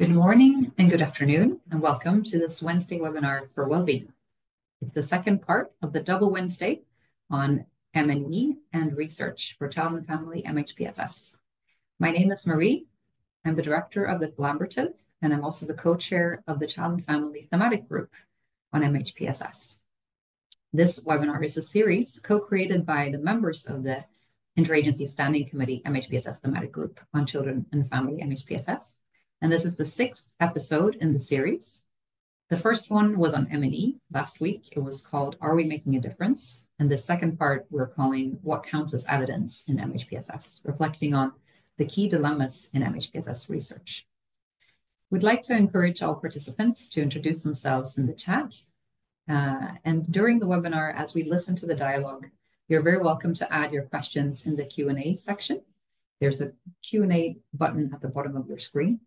Good morning and good afternoon, and welcome to this Wednesday webinar for Wellbeing. It's the second part of the double Wednesday on M&E and research for Child and Family MHPSS. My name is Marie. I'm the director of the collaborative, and I'm also the co-chair of the Child and Family Thematic group on MHPSS. This webinar is a series co-created by the members of the Interagency Standing Committee MHPSS Thematic Group on Children and Family MHPSS. And this is the 6th episode in the series. The first one was on M&E last week. It was called, Are We Making a Difference? And the second part we're calling What Counts as Evidence in MHPSS, reflecting on the key dilemmas in MHPSS research. We'd like to encourage all participants to introduce themselves in the chat. And during the webinar, as we listen to the dialogue, you're very welcome to add your questions in the Q&A section. There's a Q&A button at the bottom of your screen.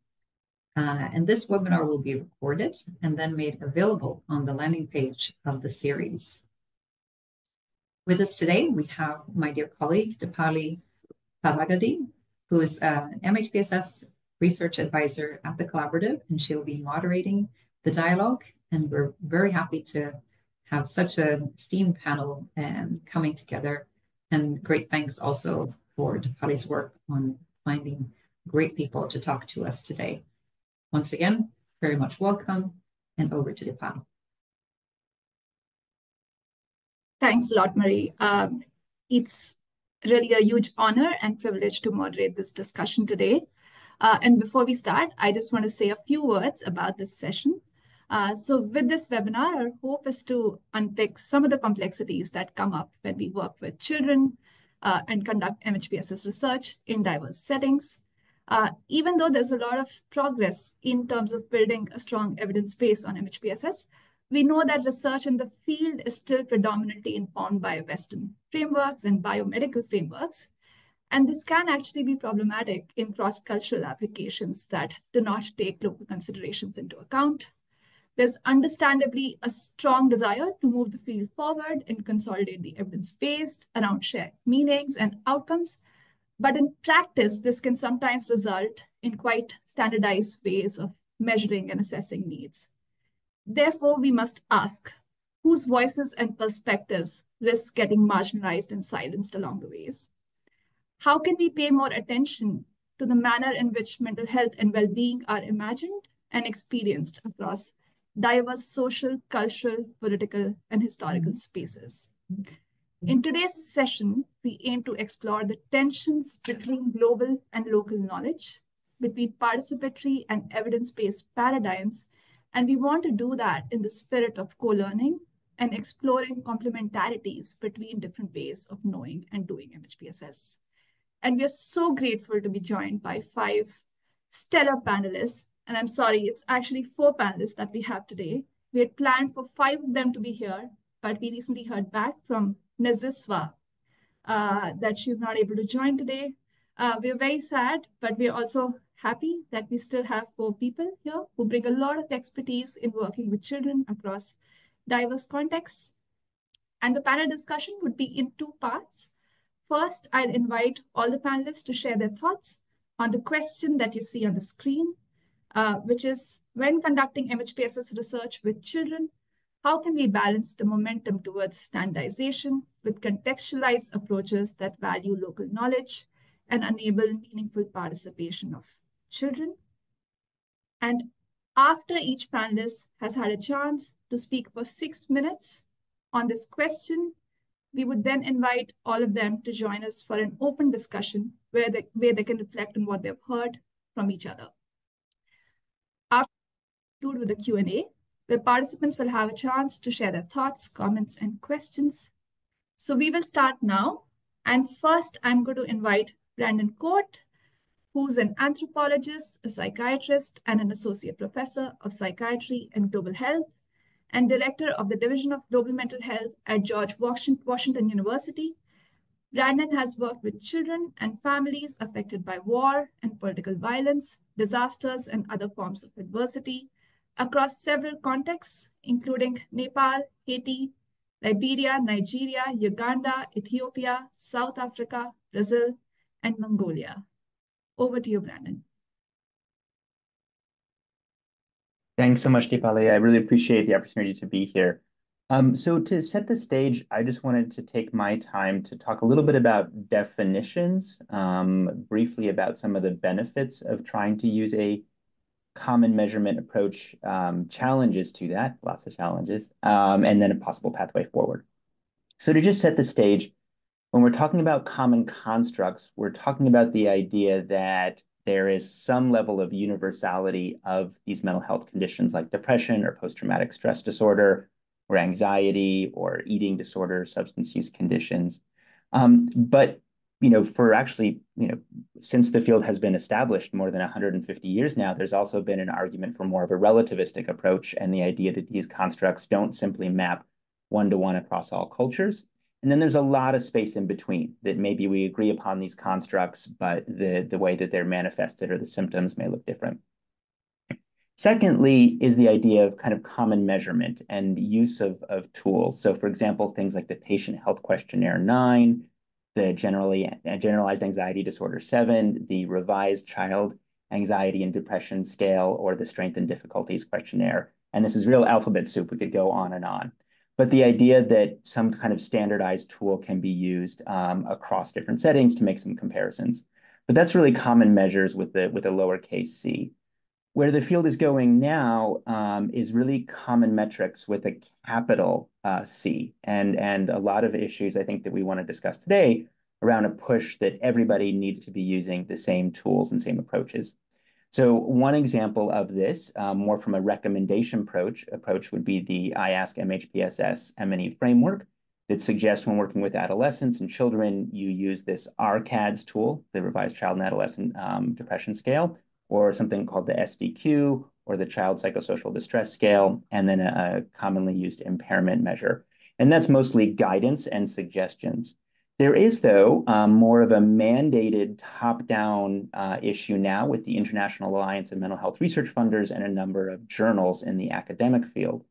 And this webinar will be recorded and then made available on the landing page of the series. With us today, we have my dear colleague, Dipali Palagadi, who is an MHPSS research advisor at the collaborative, and she'll be moderating the dialogue. And we're very happy to have such an esteemed panel coming together. And great thanks also for Dipali's work on finding great people to talk to us today. Once again, very much welcome, and over to Dipali. Thanks a lot, Marie. It's really a huge honor and privilege to moderate this discussion today. And before we start, I just want to say a few words about this session. So with this webinar, our hope is to unpick some of the complexities that come up when we work with children and conduct MHPSS research in diverse settings. Even though there's a lot of progress in terms of building a strong evidence base on MHPSS, we know that research in the field is still predominantly informed by Western frameworks and biomedical frameworks. And this can actually be problematic in cross-cultural applications that do not take local considerations into account. There's understandably a strong desire to move the field forward and consolidate the evidence base around shared meanings and outcomes. But in practice, this can sometimes result in quite standardized ways of measuring and assessing needs. Therefore, we must ask, whose voices and perspectives risk getting marginalized and silenced along the ways? How can we pay more attention to the manner in which mental health and well-being are imagined and experienced across diverse social, cultural, political, and historical spaces? In today's session, we aim to explore the tensions between global and local knowledge, between participatory and evidence-based paradigms, and we want to do that in the spirit of co-learning and exploring complementarities between different ways of knowing and doing MHPSS. And we are so grateful to be joined by 5 stellar panelists, and I'm sorry, it's actually 4 panelists that we have today. We had planned for 5 of them to be here, but we recently heard back from Naziswa that she's not able to join today. We're very sad, but we're also happy that we still have 4 people here who bring a lot of expertise in working with children across diverse contexts. And the panel discussion would be in 2 parts. First, I'll invite all the panelists to share their thoughts on the question that you see on the screen, which is, when conducting MHPSS research with children, how can we balance the momentum towards standardization with contextualized approaches that value local knowledge and enable meaningful participation of children? And after each panelist has had a chance to speak for 6 minutes on this question, we would then invite all of them to join us for an open discussion where they can reflect on what they've heard from each other. After we conclude with the Q&A, where participants will have a chance to share their thoughts, comments, and questions. So we will start now. And first, I'm going to invite Brandon Kohrt, who's an anthropologist, a psychiatrist, and an associate professor of psychiatry and global health, and director of the Division of Global Mental Health at George Washington University. Brandon has worked with children and families affected by war and political violence, disasters, and other forms of adversity across several contexts, including Nepal, Haiti, Liberia, Nigeria, Uganda, Ethiopia, South Africa, Brazil, and Mongolia. Over to you, Brandon. Thanks so much, Deepali. I really appreciate the opportunity to be here. So to set the stage, I just wanted to take my time to talk a little bit about definitions, briefly about some of the benefits of trying to use a common measurement approach, challenges to that, lots of challenges, and then a possible pathway forward. So to just set the stage, when we're talking about common constructs, we're talking about the idea that there is some level of universality of these mental health conditions like depression or post-traumatic stress disorder or anxiety or eating disorders, substance use conditions. But for actually, since the field has been established more than 150 years now, there's also been an argument for more of a relativistic approach and the idea that these constructs don't simply map one-to-one across all cultures. And then there's a lot of space in between that maybe we agree upon these constructs, but the way that they're manifested or the symptoms may look different. Secondly is the idea of kind of common measurement and use of tools. So for example, things like the Patient Health Questionnaire 9, the Generalized Anxiety Disorder 7, the Revised Child Anxiety and Depression Scale, or the Strength and Difficulties Questionnaire. And this is real alphabet soup. We could go on and on. But the idea that some kind of standardized tool can be used across different settings to make some comparisons. But that's really common measures with a lowercase c. Where the field is going now is really common metrics with a capital C, and a lot of issues I think that we want to discuss today around a push that everybody needs to be using the same tools and same approaches. So one example of this, more from a recommendation approach would be the IASC MHPSS M&E framework that suggests when working with adolescents and children, you use this RCADS tool, the Revised Child and Adolescent Depression Scale, or something called the SDQ, or the Child Psychosocial Distress Scale, and then a commonly used impairment measure. And that's mostly guidance and suggestions. There is, though, more of a mandated top-down issue now with the International Alliance of Mental Health Research Funders and a number of journals in the academic field.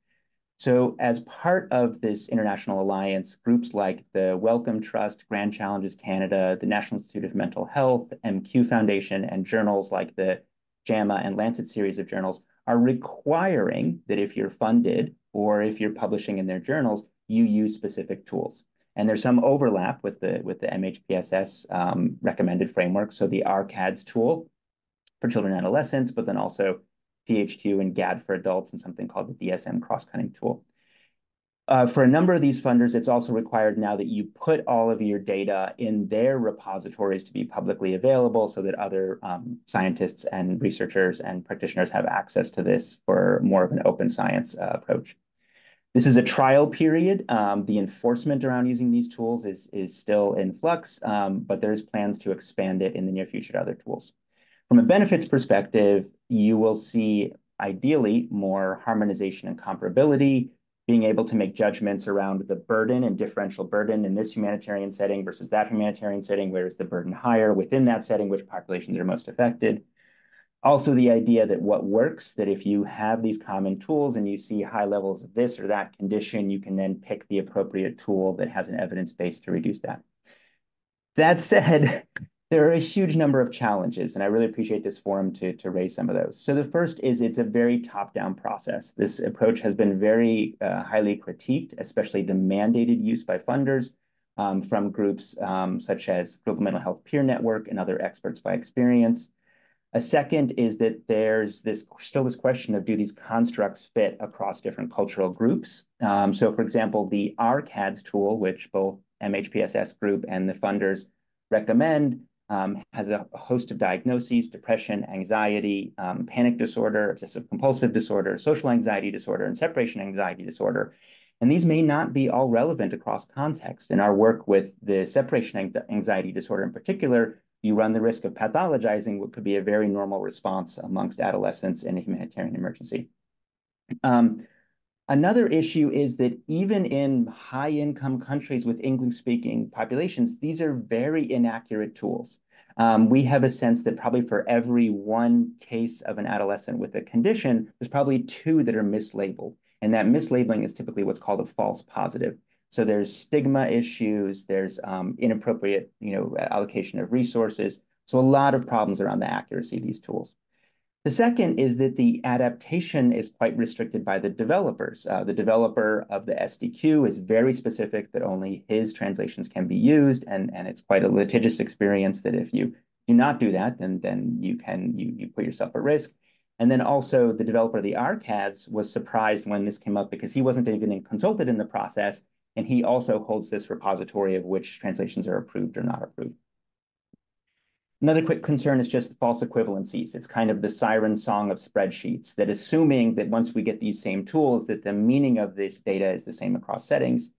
So as part of this international alliance, groups like the Wellcome Trust, Grand Challenges Canada, the National Institute of Mental Health, MQ Foundation, and journals like the JAMA and Lancet series of journals are requiring that if you're funded or if you're publishing in their journals, you use specific tools. And there's some overlap with the MHPSS recommended framework. So the RCADS tool for children and adolescents, but then also PHQ and GAD for adults and something called the DSM cross-cutting tool. For a number of these funders, it's also required now that you put all of your data in their repositories to be publicly available so that other scientists and researchers and practitioners have access to this for more of an open science approach. This is a trial period. The enforcement around using these tools is still in flux, but there's plans to expand it in the near future to other tools. From a benefits perspective, you will see ideally more harmonization and comparability, being able to make judgments around the burden and differential burden in this humanitarian setting versus that humanitarian setting, where is the burden higher within that setting, which populations are most affected. Also, the idea that what works, that if you have these common tools and you see high levels of this or that condition, you can then pick the appropriate tool that has an evidence base to reduce that. That said, there are a huge number of challenges, and I really appreciate this forum to raise some of those. So the first is it's a very top-down process. This approach has been very highly critiqued, especially the mandated use by funders from groups such as Global Mental Health Peer Network and other experts by experience. A second is that there's still this question of, do these constructs fit across different cultural groups? So for example, the RCADS tool, which both MHPSS Group and the funders recommend, has a host of diagnoses: depression, anxiety, panic disorder, obsessive compulsive disorder, social anxiety disorder, and separation anxiety disorder. And these may not be all relevant across context. In our work with the separation anxiety disorder in particular, you run the risk of pathologizing what could be a very normal response amongst adolescents in a humanitarian emergency. Another issue is that even in high-income countries with English-speaking populations, these are very inaccurate tools. We have a sense that probably for every one case of an adolescent with a condition, there's probably two that are mislabeled. And that mislabeling is typically what's called a false positive. So there's stigma issues, there's inappropriate allocation of resources. So a lot of problems around the accuracy of these tools. The second is that the adaptation is quite restricted by the developers. The developer of the SDQ is very specific that only his translations can be used, and it's quite a litigious experience that if you do not do that, then you put yourself at risk. And then also the developer of the archives was surprised when this came up because he wasn't even consulted in the process, and he also holds this repository of which translations are approved or not approved. Another quick concern is just false equivalencies. It's kind of the siren song of spreadsheets, that assuming that once we get these same tools, that the meaning of this data is the same across settings.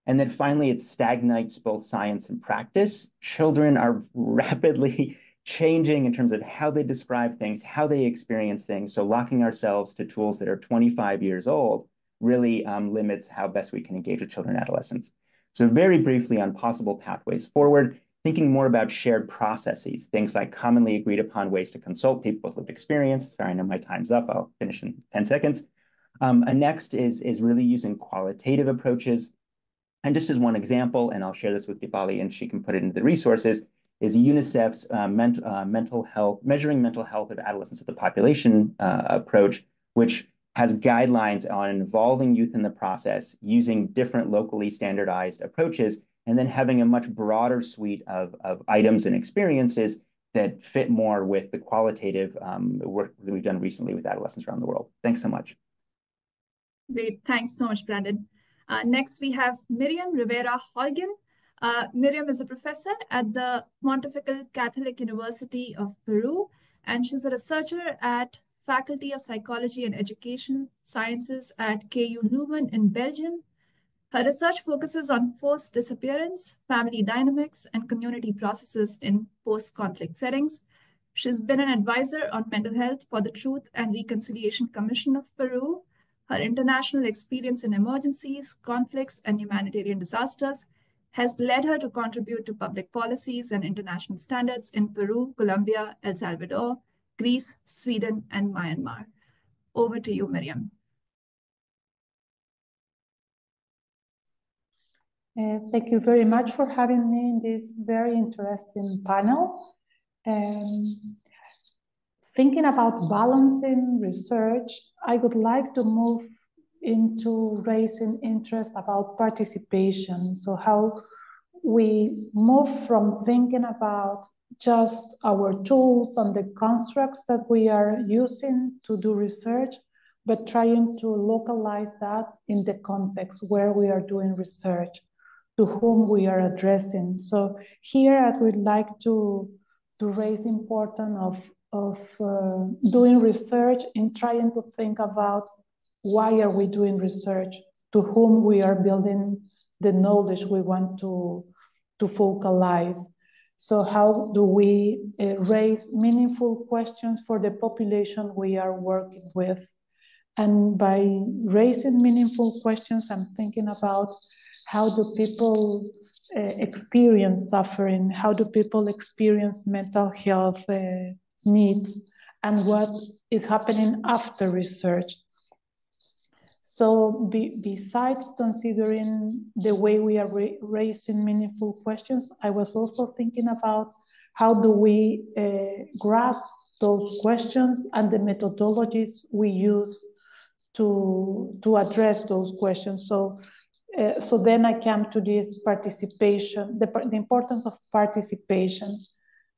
And then finally, it stagnates both science and practice. Children are rapidly changing in terms of how they describe things, how they experience things. So locking ourselves to tools that are 25 years old really limits how best we can engage with children and adolescents. So very briefly on possible pathways forward, thinking more about shared processes, things like commonly agreed upon ways to consult people with lived experience. Sorry, I know my time's up. I'll finish in 10 seconds. Next is really using qualitative approaches. And just as one example, and I'll share this with Dipali and she can put it into the resources, is UNICEF's mental health, measuring mental health of adolescents of the population approach, which has guidelines on involving youth in the process, using different locally standardized approaches, and then having a much broader suite of items and experiences that fit more with the qualitative work that we've done recently with adolescents around the world. Thanks so much. Great. Thanks so much, Brandon. Next, we have Miryam Rivera Holguin. Miryam is a professor at the Pontifical Catholic University of Peru, and she's a researcher at Faculty of Psychology and Education Sciences at KU Leuven in Belgium. Her research focuses on forced disappearance, family dynamics, and community processes in post-conflict settings. She's been an advisor on mental health for the Truth and Reconciliation Commission of Peru. Her international experience in emergencies, conflicts, and humanitarian disasters has led her to contribute to public policies and international standards in Peru, Colombia, El Salvador, Greece, Sweden, and Myanmar. Over to you, Miryam. Thank you very much for having me in this very interesting panel. Thinking about balancing research, I would like to move into raising interest about participation. So how we move from thinking about just our tools and the constructs that we are using to do research, but trying to localize that in the context where we are doing research, to whom we are addressing. So here I would like to raise the importance of doing research and trying to think about why are we doing research, to whom we are building the knowledge we want to focalize. So how do we raise meaningful questions for the population we are working with? And by raising meaningful questions, I'm thinking about how do people experience suffering? How do people experience mental health needs? And what is happening after research? So besides considering the way we are raising meaningful questions, I was also thinking about how do we grasp those questions and the methodologies we use to address those questions. So then I came to this participation, the importance of participation.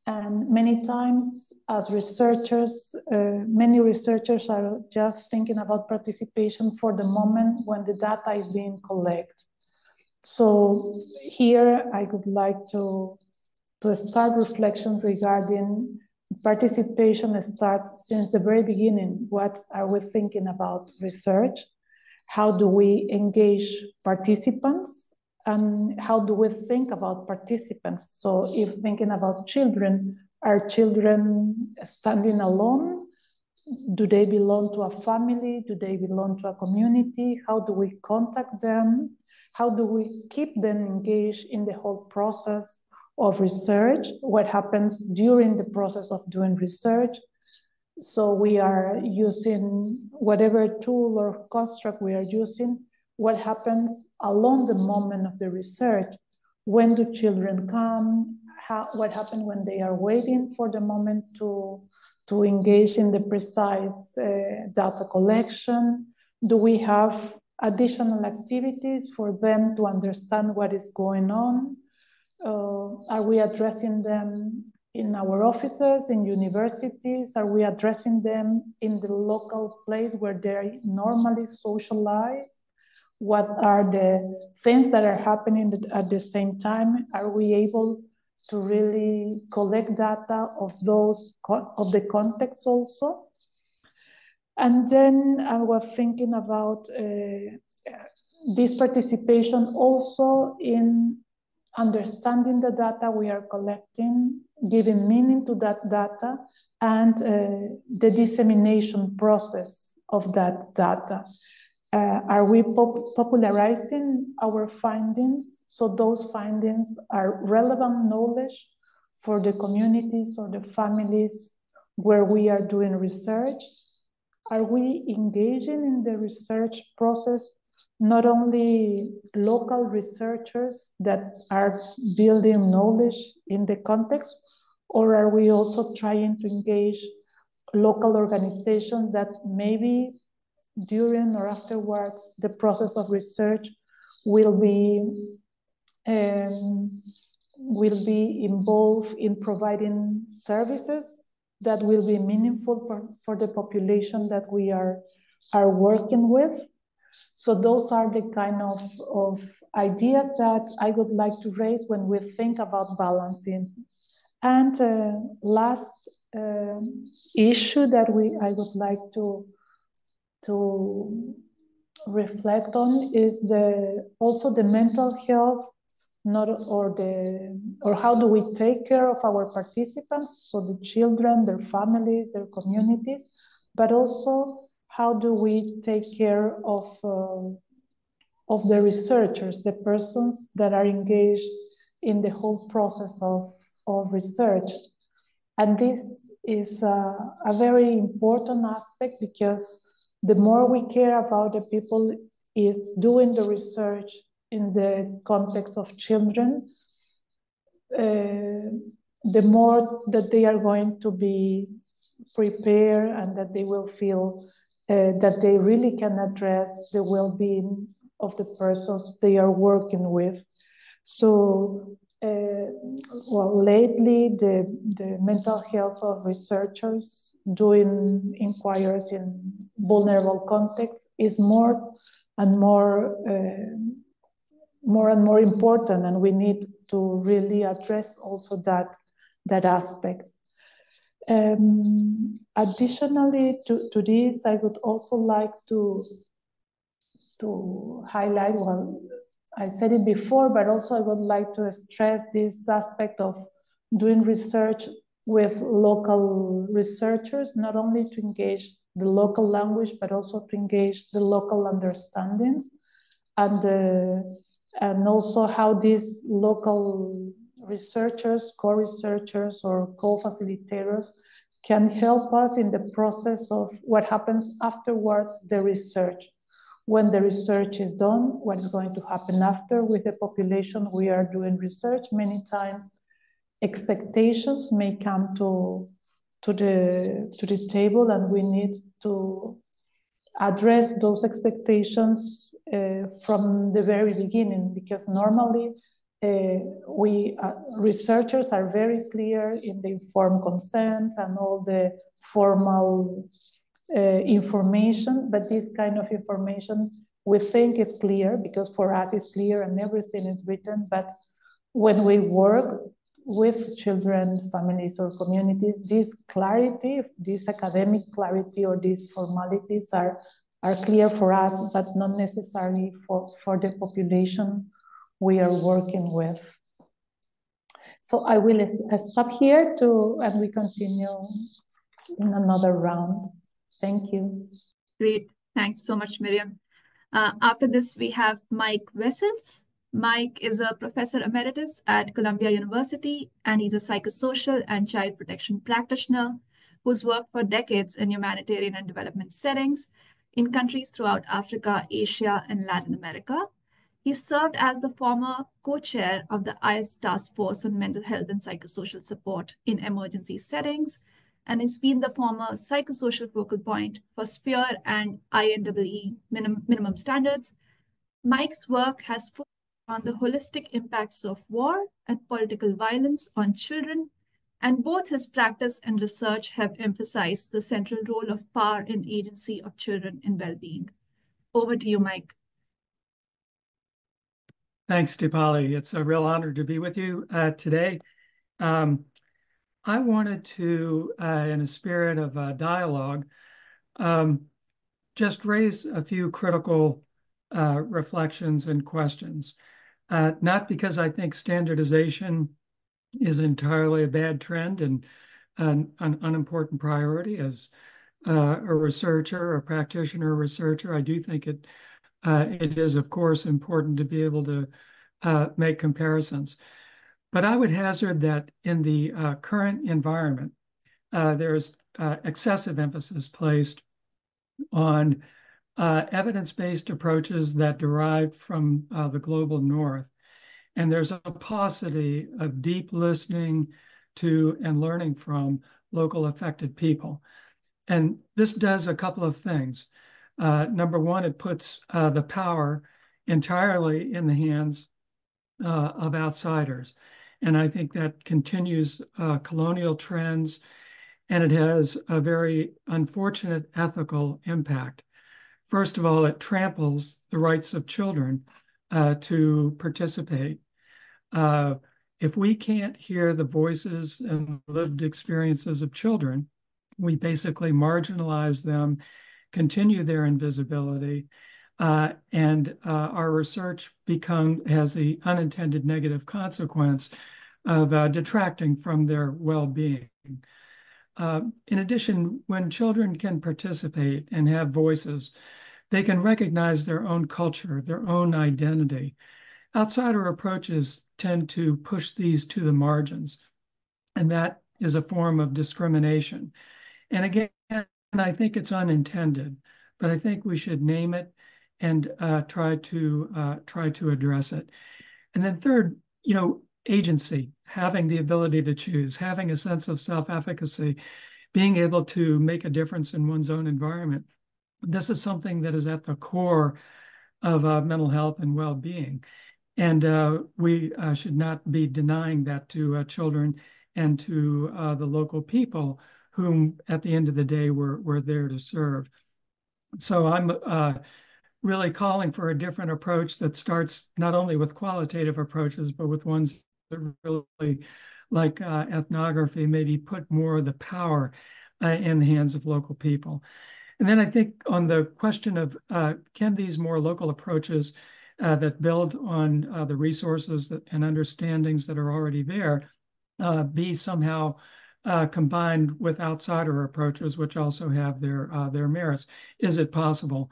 And many times as researchers, many researchers are just thinking about participation for the moment when the data is being collected. So here I would like to start reflection regarding participation starts since the very beginning. What are we thinking about research? How do we engage participants? And how do we think about participants? So if thinking about children, are children standing alone? Do they belong to a family? Do they belong to a community? How do we contact them? How do we keep them engaged in the whole process of research? What happens during the process of doing research? So we are using whatever tool or construct we are using. What happens along the moment of the research? When do children come? What happens when they are waiting for the moment to to engage in the precise data collection? Do we have additional activities for them to understand what is going on? Are we addressing them in our offices, in universities? Are we addressing them in the local place where they normally socialize? What are the things that are happening at the same time? Are we able to really collect data of the context also? And then I was thinking about this participation also in understanding the data we are collecting, giving meaning to that data, and the dissemination process of that data. Are we popularizing our findings so those findings are relevant knowledge for the communities or the families where we are doing research? Are we engaging in the research process not only local researchers that are building knowledge in the context, or are we also trying to engage local organizations that maybe during or afterwards the process of research will be involved in providing services that will be meaningful for the population that we are working with? So those are the kind of ideas that I would like to raise when we think about balancing. And last issue that I would like to reflect on is also the mental health, or how do we take care of our participants, so the children, their families, their communities, but also how do we take care of the researchers, the persons that are engaged in the whole process of research. And this is a very important aspect, because the more we care about the people is doing the research in the context of children, the more that they are going to be prepared and that they will feel that they really can address the well-being of the persons they are working with. So, lately, the mental health of researchers doing inquiries in vulnerable contexts is more and more important, and we need to really address also that aspect. Additionally to this, I would also like to highlight, well, I said it before, but also I would like to stress this aspect of doing research with local researchers, not only to engage the local language, but also to engage the local understandings, and also how these local researchers, co-researchers, or co-facilitators can help us in the process of what happens afterwards, the research. When the research is done, what is going to happen after with the population we are doing research? Many times expectations may come to the table, and we need to address those expectations from the very beginning, because normally researchers are very clear in the informed consent and all the formal information, but this kind of information we think is clear because for us it's clear and everything is written, but when we work with children, families, or communities, this clarity, this academic clarity, or these formalities are clear for us, but not necessarily for the population we are working with. So I will stop here and we continue in another round. Thank you. Great. Thanks so much, Miryam. After this, we have Mike Wessells. Mike is a professor emeritus at Columbia University, and he's a psychosocial and child protection practitioner who's worked for decades in humanitarian and development settings in countries throughout Africa, Asia, and Latin America. He served as the former co-chair of the IASC Task Force on Mental Health and Psychosocial Support in Emergency Settings, and has been the former psychosocial focal point for SPHERE and INEE minimum standards. Mike's work has focused on the holistic impacts of war and political violence on children, and both his practice and research have emphasized the central role of power and agency of children in well-being. Over to you, Mike. Thanks, Dipali. It's a real honor to be with you today. I wanted to, in a spirit of dialogue, just raise a few critical reflections and questions. Not because I think standardization is entirely a bad trend and an unimportant priority. As a researcher, a practitioner researcher, I do think it is, of course, important to be able to make comparisons. But I would hazard that in the current environment, there's excessive emphasis placed on evidence-based approaches that derive from the global north. And there's a paucity of deep listening to and learning from local affected people. And this does a couple of things. Number one, it puts the power entirely in the hands of outsiders. And I think that continues colonial trends, and it has a very unfortunate ethical impact. First of all, it tramples the rights of children to participate. If we can't hear the voices and lived experiences of children, we basically marginalize them, continue their invisibility, and our research has the unintended negative consequence of detracting from their well-being. In addition, when children can participate and have voices, they can recognize their own culture, their own identity. Outsider approaches tend to push these to the margins, and that is a form of discrimination. And again, I think it's unintended, but I think we should name it and try to address it. And then third, agency, having the ability to choose, having a sense of self-efficacy, being able to make a difference in one's own environment. This is something that is at the core of mental health and well-being. And we should not be denying that to children and to the local people whom, at the end of the day, we're there to serve. So I'm really calling for a different approach that starts not only with qualitative approaches, but with ones that really, like ethnography, maybe put more of the power in the hands of local people. And then I think on the question of can these more local approaches that build on the resources and understandings that are already there be somehow combined with outsider approaches, which also have their merits. Is it possible?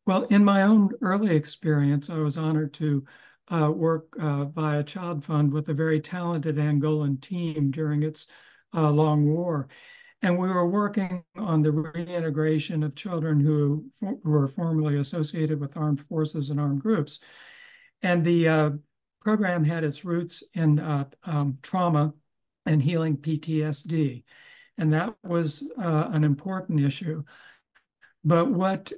Well, in my own early experience, I was honored to work via Child Fund with a very talented Angolan team during its long war. And we were working on the reintegration of children who were formerly associated with armed forces and armed groups. And the program had its roots in trauma and healing PTSD. And that was an important issue. But what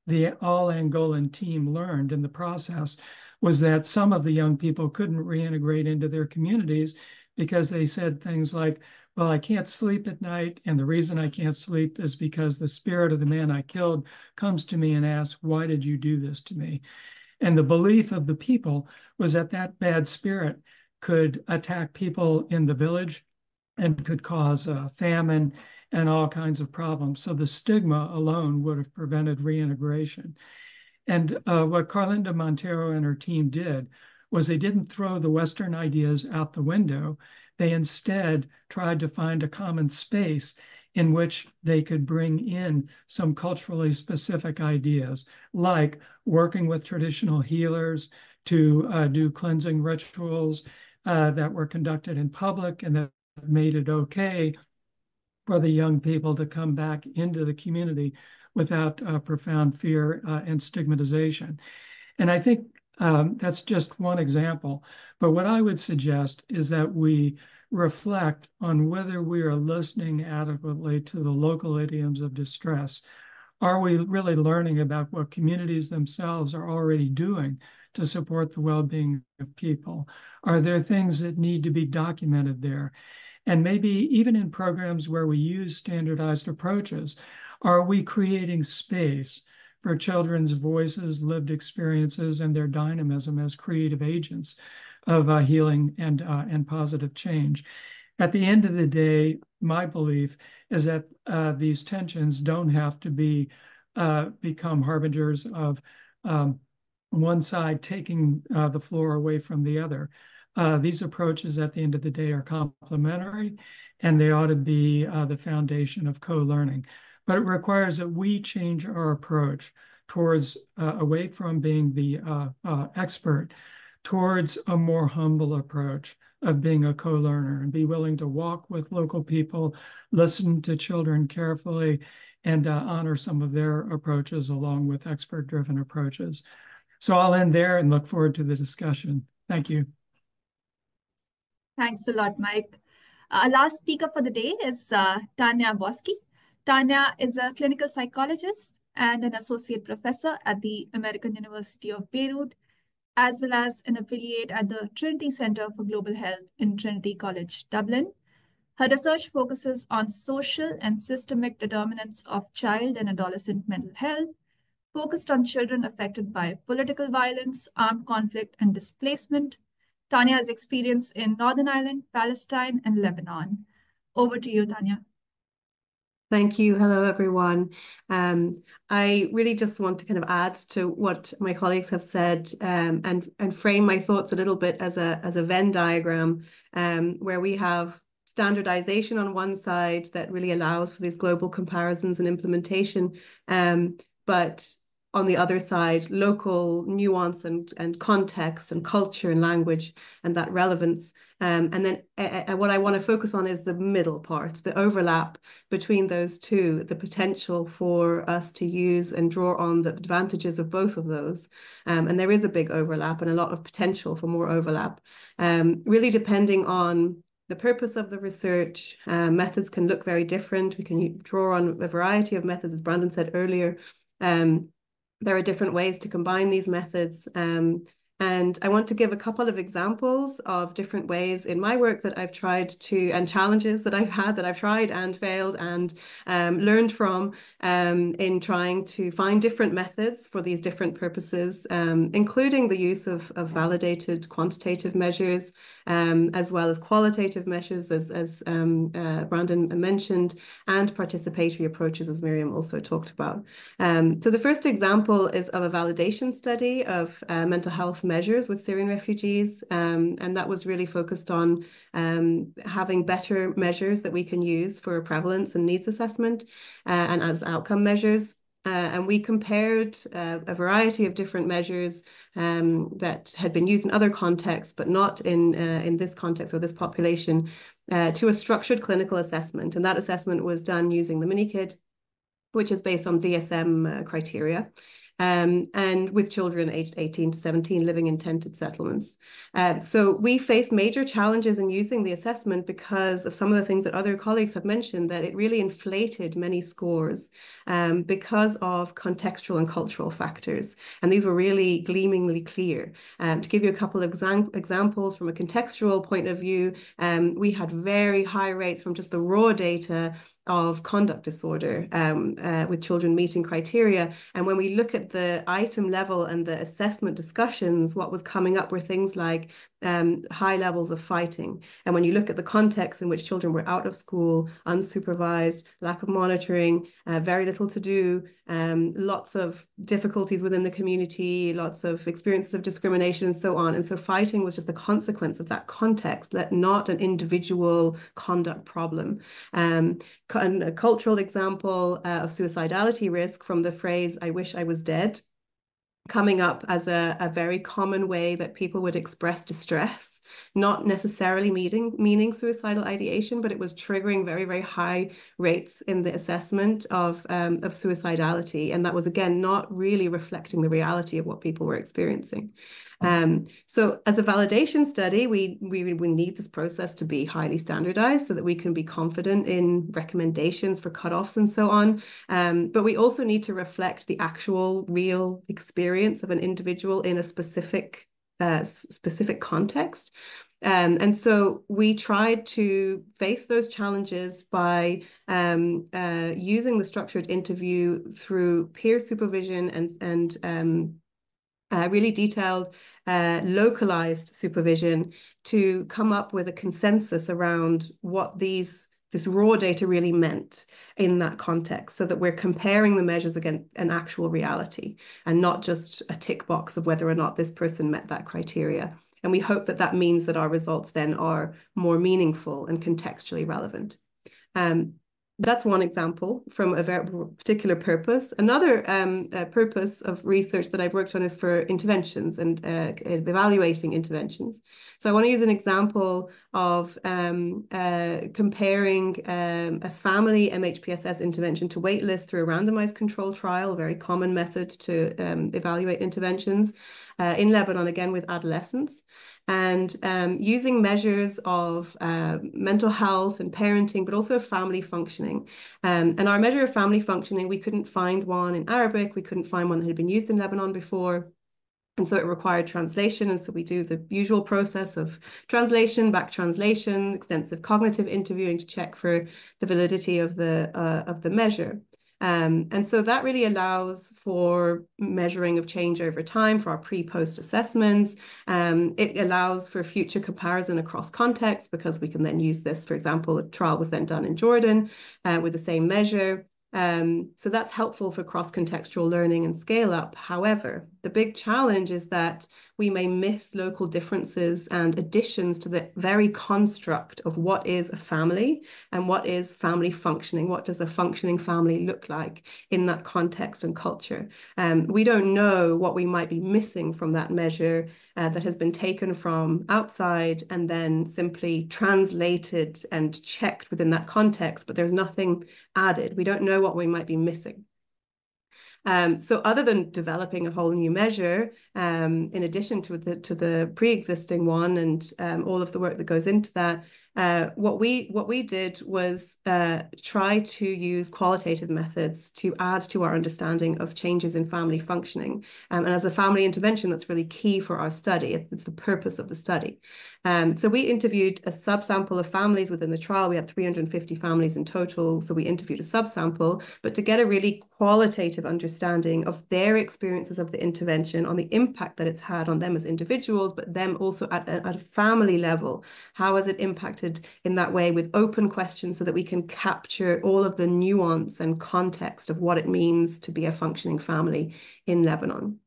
the all Angolan team learned in the process was that some of the young people couldn't reintegrate into their communities because they said things like, well, I can't sleep at night, and the reason I can't sleep is because the spirit of the man I killed comes to me and asks, why did you do this to me? And the belief of the people was that that bad spirit could attack people in the village and could cause famine and all kinds of problems. So the stigma alone would have prevented reintegration. And what Carlinda Montero and her team did was they didn't throw the Western ideas out the window. They instead tried to find a common space in which they could bring in some culturally specific ideas, like working with traditional healers to do cleansing rituals that were conducted in public and that made it okay for the young people to come back into the community without profound fear and stigmatization. And I think that's just one example. But what I would suggest is that we reflect on whether we are listening adequately to the local idioms of distress. Are we really learning about what communities themselves are already doing to support the well-being of people? Are there things that need to be documented there? And maybe even in programs where we use standardized approaches, are we creating space for children's voices, lived experiences, and their dynamism as creative agents of healing and positive change? At the end of the day, my belief is that these tensions don't have to become harbingers of one side taking the floor away from the other. These approaches at the end of the day are complementary, and they ought to be the foundation of co-learning. But it requires that we change our approach towards away from being the expert towards a more humble approach of being a co-learner, and be willing to walk with local people, listen to children carefully, and honor some of their approaches along with expert-driven approaches. So I'll end there and look forward to the discussion. Thank you. Thanks a lot, Mike. Our last speaker for the day is Tania Bosqui. Tania is a clinical psychologist and an associate professor at the American University of Beirut, as well as an affiliate at the Trinity Center for Global Health in Trinity College, Dublin. Her research focuses on social and systemic determinants of child and adolescent mental health, focused on children affected by political violence, armed conflict, and displacement. Tania has experience in Northern Ireland, Palestine, and Lebanon. Over to you, Tania. Thank you. Hello, everyone. I really just want to kind of add to what my colleagues have said and frame my thoughts a little bit as a Venn diagram where we have standardization on one side that really allows for these global comparisons and implementation, but on the other side, local nuance and context and culture and language and that relevance. And then what I want to focus on is the middle part, the overlap between those two, the potential for us to use and draw on the advantages of both of those. And there is a big overlap and a lot of potential for more overlap, really depending on the purpose of the research. Methods can look very different. We can draw on a variety of methods, as Brandon said earlier. There are different ways to combine these methods. And I want to give a couple of examples of different ways in my work that I've tried to, and challenges that I've had that I've tried and failed and learned from in trying to find different methods for these different purposes, including the use of validated quantitative measures, as well as qualitative measures, as Brandon mentioned, and participatory approaches, as Miryam also talked about. So the first example is of a validation study of mental health measures with Syrian refugees, and that was really focused on having better measures that we can use for prevalence and needs assessment and as outcome measures. And we compared a variety of different measures that had been used in other contexts, but not in this context or this population, to a structured clinical assessment. And that assessment was done using the mini-KID, which is based on DSM criteria. And with children aged 18 to 17 living in tented settlements. So we faced major challenges in using the assessment because of some of the things that other colleagues have mentioned, that it really inflated many scores because of contextual and cultural factors. And these were really gleamingly clear. To give you a couple of examples from a contextual point of view, we had very high rates from just the raw data of conduct disorder with children meeting criteria. And when we look at the item level and the assessment discussions, what was coming up were things like high levels of fighting. And when you look at the context in which children were out of school, unsupervised, lack of monitoring, very little to do, lots of difficulties within the community, lots of experiences of discrimination and so on. And so fighting was just a consequence of that context, not an individual conduct problem. And a cultural example of suicidality risk from the phrase, "I wish I was dead." coming up as a very common way that people would express distress, not necessarily meaning suicidal ideation, but it was triggering very, very high rates in the assessment of suicidality. And that was, again, not really reflecting the reality of what people were experiencing. So as a validation study, we need this process to be highly standardized so that we can be confident in recommendations for cutoffs and so on. But we also need to reflect the actual real experience of an individual in a specific context. And so we tried to face those challenges by using the structured interview through peer supervision and really detailed localized supervision to come up with a consensus around what this raw data really meant in that context, so that we're comparing the measures against an actual reality and not just a tick box of whether or not this person met that criteria. And we hope that that means that our results then are more meaningful and contextually relevant. That's one example from a very particular purpose. Another purpose of research that I've worked on is for interventions and evaluating interventions. So I want to use an example of comparing a family MHPSS intervention to waitlist through a randomized control trial, a very common method to evaluate interventions in Lebanon, again with adolescents, and using measures of mental health and parenting, but also family functioning. And our measure of family functioning, we couldn't find one in Arabic, we couldn't find one that had been used in Lebanon before. And so it required translation. And so we do the usual process of translation, back translation, extensive cognitive interviewing to check for the validity of the measure. And so that really allows for measuring of change over time for our pre-post assessments. It allows for future comparison across contexts, because we can then use this. For example, a trial was then done in Jordan with the same measure. So that's helpful for cross-contextual learning and scale up. However, the big challenge is that we may miss local differences and additions to the very construct of what is a family and what is family functioning. What does a functioning family look like in that context and culture? We don't know what we might be missing from that measure that has been taken from outside and then simply translated and checked within that context, but there's nothing added. We don't know what we might be missing. So other than developing a whole new measure, in addition to the pre-existing one and all of the work that goes into that, what we did was try to use qualitative methods to add to our understanding of changes in family functioning. And as a family intervention, that's really key for our study. It's the purpose of the study. So we interviewed a subsample of families within the trial. We had 350 families in total. So we interviewed a subsample, but to get a really qualitative understanding of their experiences of the intervention, on the impact that it's had on them as individuals, but them also at a family level. How has it impacted in that way, with open questions, so that we can capture all of the nuance and context of what it means to be a functioning family in Lebanon.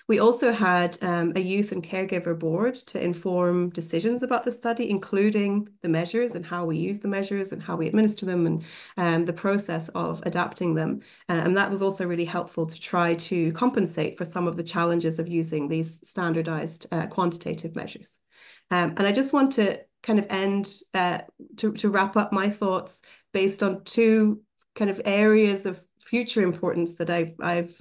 We also had a youth and caregiver board to inform decisions about the study, including the measures and how we use the measures and how we administer them, and the process of adapting them. And that was also really helpful to try to compensate for some of the challenges of using these standardized quantitative measures. And I just want to kind of end to wrap up my thoughts based on two kind of areas of future importance that I've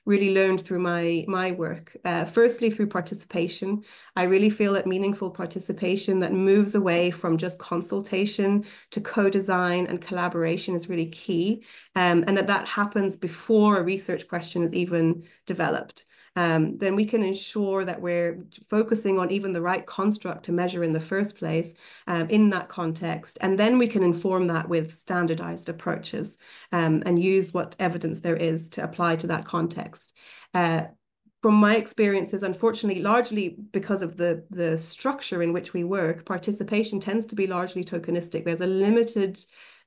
really learned through my work. Firstly, through participation. I really feel that meaningful participation that moves away from just consultation to co-design and collaboration is really key, and that happens before a research question is even developed. Then we can ensure that we're focusing on even the right construct to measure in the first place in that context. And then we can inform that with standardized approaches and use what evidence there is to apply to that context. From my experiences, unfortunately, largely because of the structure in which we work, participation tends to be largely tokenistic. There's a limited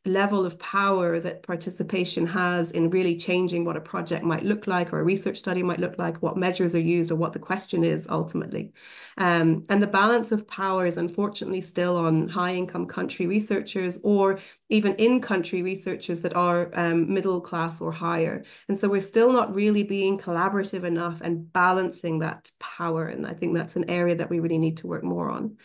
level of power that participation has in really changing what a project might look like or a research study might look like, what measures are used or what the question is ultimately. And the balance of power is unfortunately still on high-income country researchers or even in-country researchers that are middle class or higher. And so we're still not really being collaborative enough and balancing that power. And I think that's an area that we really need to work more on.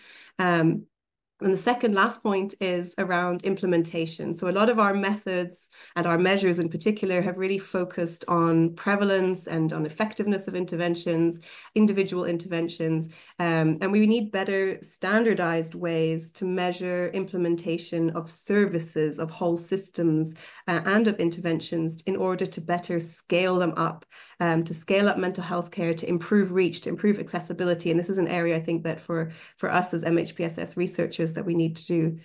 And the second last point is around implementation. So a lot of our methods and our measures in particular have really focused on prevalence and on effectiveness of interventions, individual interventions. And we need better standardized ways to measure implementation of services, of whole systems, and of interventions in order to better scale them up, to scale up mental health care, to improve reach, to improve accessibility. And this is an area I think that for us as MHPSS researchers that we need to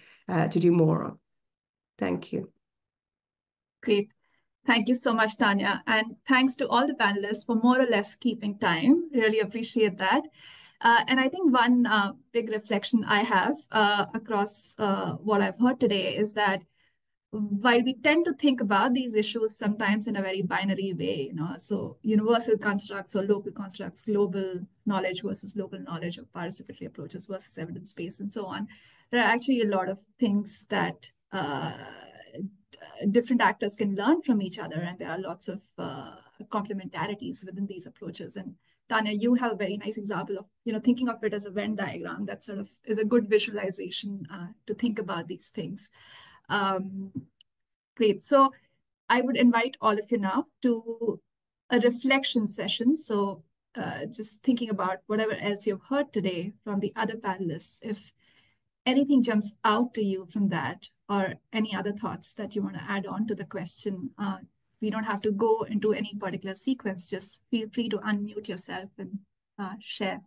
do more on. Thank you. Great. Thank you so much, Tania. And thanks to all the panelists for more or less keeping time. Really appreciate that. And I think one big reflection I have across what I've heard today is that while we tend to think about these issues sometimes in a very binary way, so universal constructs or local constructs, global knowledge versus local knowledge, or participatory approaches versus evidence-based, and so on, there are actually a lot of things that different actors can learn from each other, and there are lots of complementarities within these approaches. And Tania, you have a very nice example of thinking of it as a Venn diagram that sort of is a good visualization to think about these things. Great. So I would invite all of you now to a reflection session. So just thinking about whatever else you've heard today from the other panelists, if anything jumps out to you from that, or any other thoughts that you want to add on to the question, we don't have to go into any particular sequence. Just feel free to unmute yourself and share.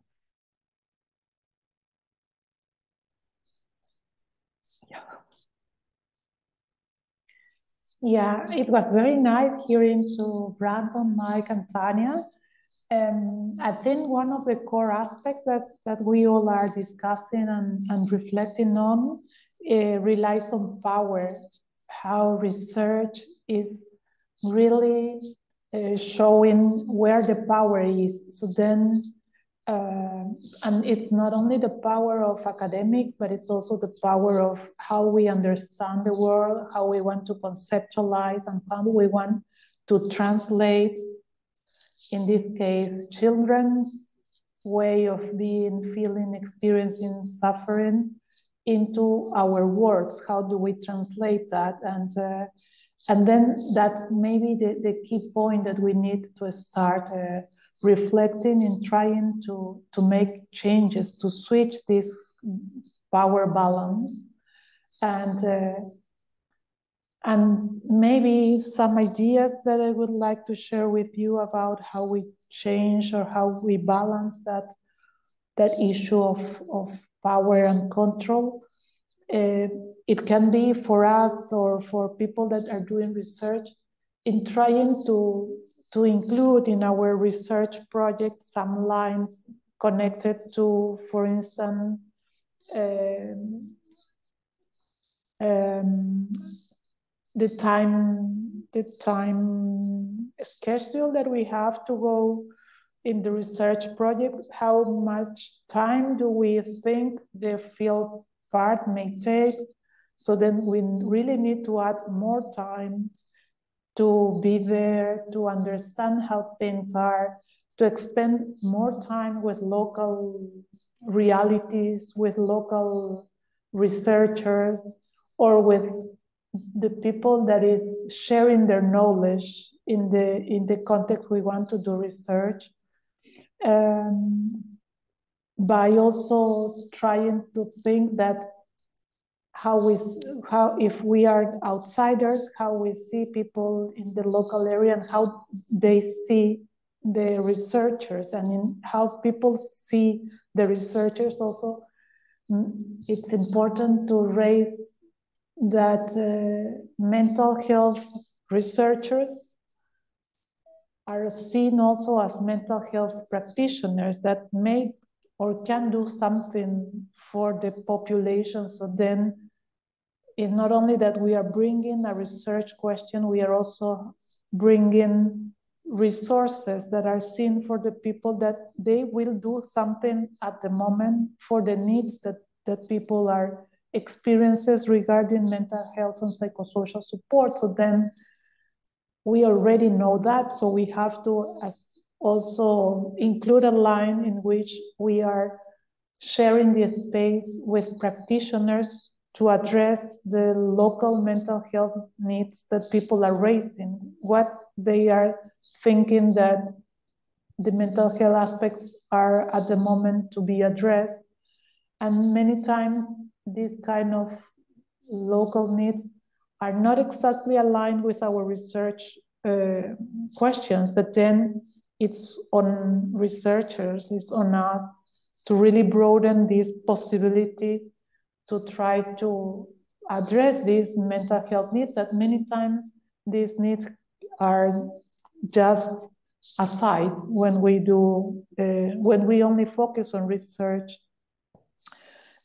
Yeah, it was very nice hearing to Brandon, Mike, and Tania. I think one of the core aspects that we all are discussing and reflecting on relies on power, how research is really showing where the power is. So then, and it's not only the power of academics, but it's also the power of how we understand the world, how we want to conceptualize, and how we want to translate, in this case, children's way of being, feeling, experiencing, suffering into our words. How do we translate that? And then that's maybe the key point that we need to start reflecting and trying to make changes, to switch this power balance. And maybe some ideas that I would like to share with you about how we change or how we balance that issue of power and control. It can be for us or for people that are doing research in trying to include in our research project some lines connected to, for instance, the time schedule that we have to go in the research project. How much time do we think the field part may take? So then we really need to add more time to be there, to understand how things are, to spend more time with local realities, with local researchers, or with the people that is sharing their knowledge in the context we want to do research, by also trying to think that how if we are outsiders, how we see people in the local area and how they see the researchers, and in how people see the researchers also. It's important to raise that mental health researchers are seen also as mental health practitioners that may or can do something for the population. So then it's not only that we are bringing a research question, we are also bringing resources that are seen for the people, that they will do something at the moment for the needs that people are experiences regarding mental health and psychosocial support. So then we already know that, so we have to also include a line in which we are sharing the space with practitioners to address the local mental health needs that people are raising, what they are thinking that the mental health aspects are at the moment to be addressed. And many times these kind of local needs are not exactly aligned with our research questions, but then it's on researchers, it's on us to really broaden this possibility to try to address these mental health needs, that many times these needs are just aside when we do, when we only focus on research.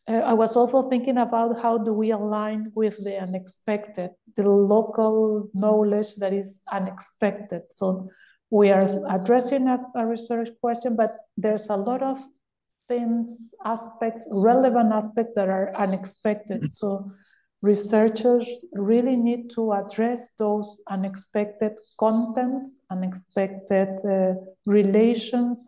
I was also thinking about how do we align with the unexpected, the local knowledge that is unexpected. So we are addressing a research question, but there's a lot of things, aspects, relevant aspects that are unexpected. So researchers really need to address those unexpected contents, unexpected relations,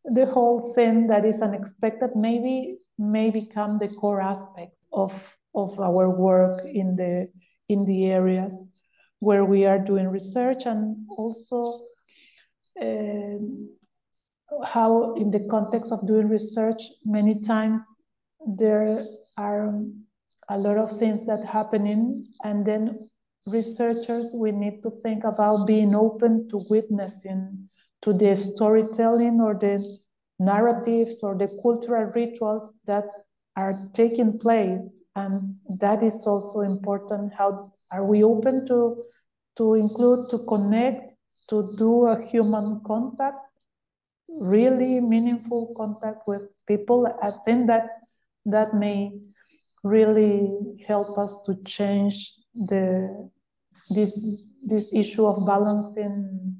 the whole thing that is unexpected may become the core aspect of our work in the areas where we are doing research, and also how in the context of doing research, many times there are a lot of things that happening, and then researchers, we need to think about being open to witnessing to the storytelling or the narratives or the cultural rituals that are taking place. And that is also important. How are we open to include, to connect, to do a human contact, really meaningful contact with people? I think that may really help us to change this issue of balancing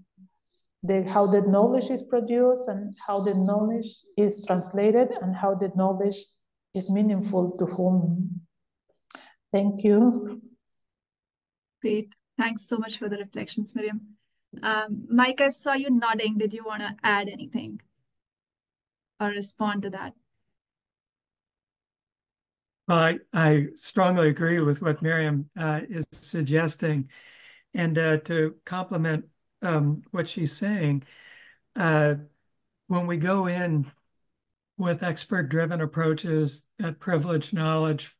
how the knowledge is produced and how the knowledge is translated and how the knowledge is meaningful to whom. Thank you. Great. Thanks so much for the reflections, Miryam. Mike, I saw you nodding. Did you want to add anything or respond to that? I strongly agree with what Miryam is suggesting. And to complement what she's saying, when we go in with expert-driven approaches that privilege knowledge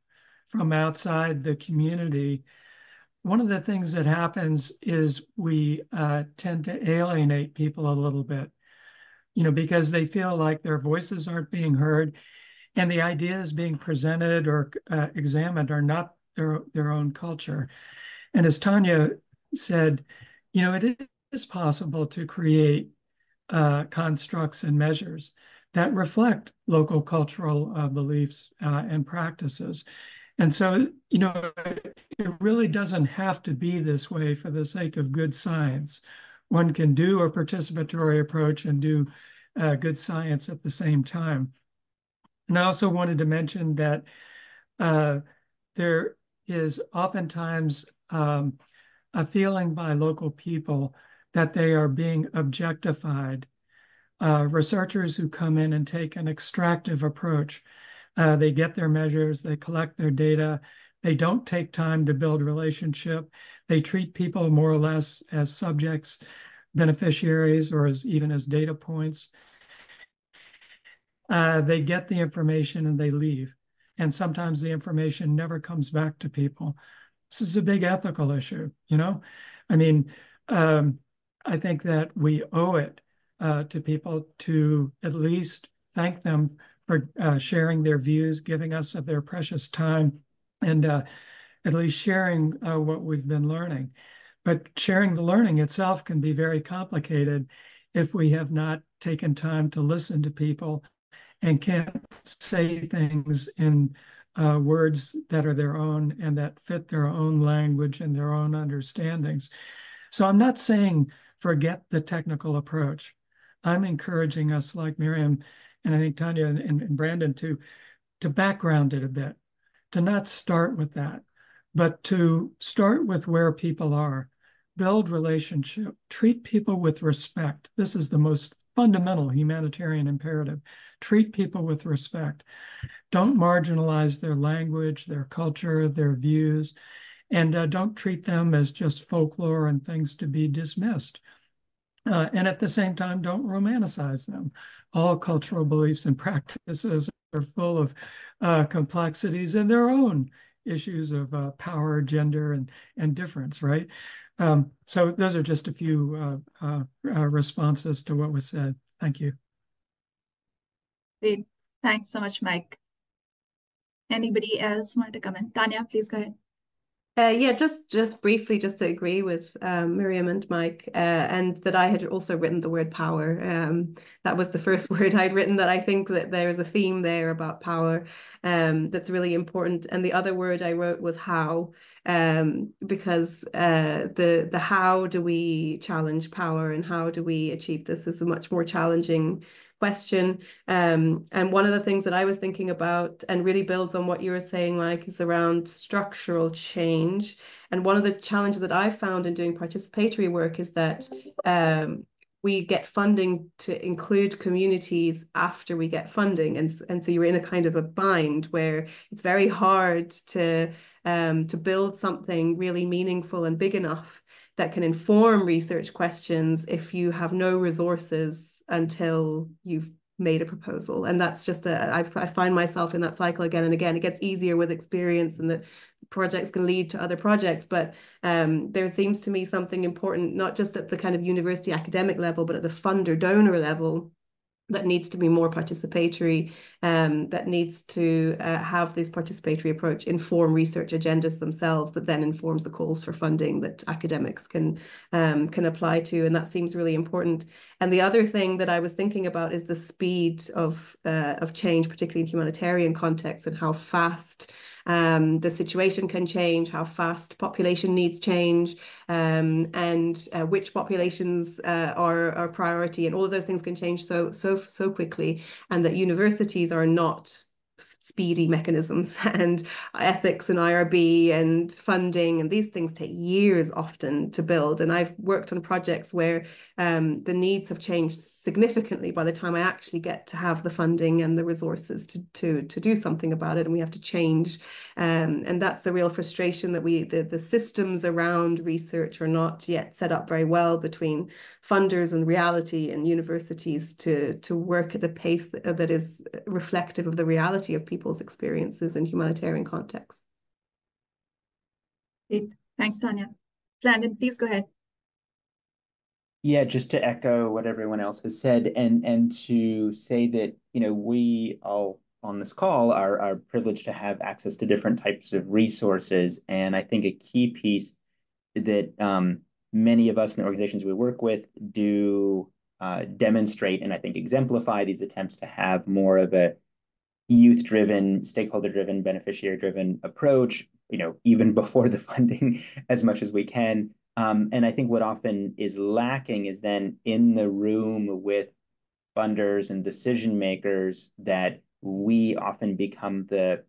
from outside the community, one of the things that happens is we tend to alienate people a little bit, because they feel like their voices aren't being heard and the ideas being presented or examined are not their own culture. And as Tania said, it is possible to create constructs and measures that reflect local cultural beliefs and practices. And so, it really doesn't have to be this way for the sake of good science. One can do a participatory approach and do good science at the same time. And I also wanted to mention that there is oftentimes a feeling by local people that they are being objectified. Researchers who come in and take an extractive approach, they get their measures, they collect their data, they don't take time to build relationship, they treat people more or less as subjects, beneficiaries, or even as data points. They get the information and they leave. And sometimes the information never comes back to people. This is a big ethical issue, I mean, I think that we owe it to people to at least thank them for sharing their views, giving us of their precious time, and at least sharing what we've been learning. But sharing the learning itself can be very complicated if we have not taken time to listen to people and can't say things in words that are their own and that fit their own language and their own understandings. So I'm not saying forget the technical approach. I'm encouraging us, like Miryam and I think Tania and Brandon, to background it a bit, to not start with that, but to start with where people are, build relationship, treat people with respect. This is the most fundamental humanitarian imperative. Treat people with respect. Don't marginalize their language, their culture, their views, and don't treat them as just folklore and things to be dismissed. And at the same time, don't romanticize them. All cultural beliefs and practices are full of complexities and their own issues of power, gender, and difference, right? So those are just a few responses to what was said. Thank you. Great. Thanks so much, Mike. Anybody else want to come in? Tania, please go ahead. Yeah, just briefly, just to agree with Miryam and Mike, and that I had also written the word power. That was the first word I'd written, that I think that there is a theme there about power that's really important. And the other word I wrote was how, because the how do we challenge power and how do we achieve this is a much more challenging question. And one of the things that I was thinking about, and really builds on what you were saying, Mike, is around structural change. And one of the challenges that I found in doing participatory work is that we get funding to include communities after we get funding. And so you're in a kind of a bind where it's very hard to build something really meaningful and big enough that can inform research questions if you have no resources until you've made a proposal. And that's just I find myself in that cycle again and again. It gets easier with experience and that projects can lead to other projects, but there seems to me something important, not just at the kind of university academic level, but at the funder donor level, that needs to be more participatory, that needs to have this participatory approach inform research agendas themselves, that then informs the calls for funding that academics can apply to, and that seems really important. And the other thing that I was thinking about is the speed of change, particularly in humanitarian contexts, and how fast the situation can change, how fast population needs change, and which populations are priority, and all of those things can change so quickly, and that universities are not speedy mechanisms, and ethics and IRB and funding and these things take years often to build. And I've worked on projects where the needs have changed significantly by the time I actually get to have the funding and the resources to do something about it, and we have to change. And that's a real frustration, that the systems around research are not yet set up very well between funders and reality and universities to work at a pace that is reflective of the reality of people's experiences in humanitarian contexts. Great. Thanks, Tania. Brandon, please go ahead. Yeah, just to echo what everyone else has said, and to say that, we all on this call are privileged to have access to different types of resources. And I think a key piece that many of us in the organizations we work with do demonstrate, and I think exemplify, these attempts to have more of a youth-driven, stakeholder-driven, beneficiary-driven approach, even before the funding as much as we can. And I think what often is lacking is then in the room with funders and decision makers, that we often become the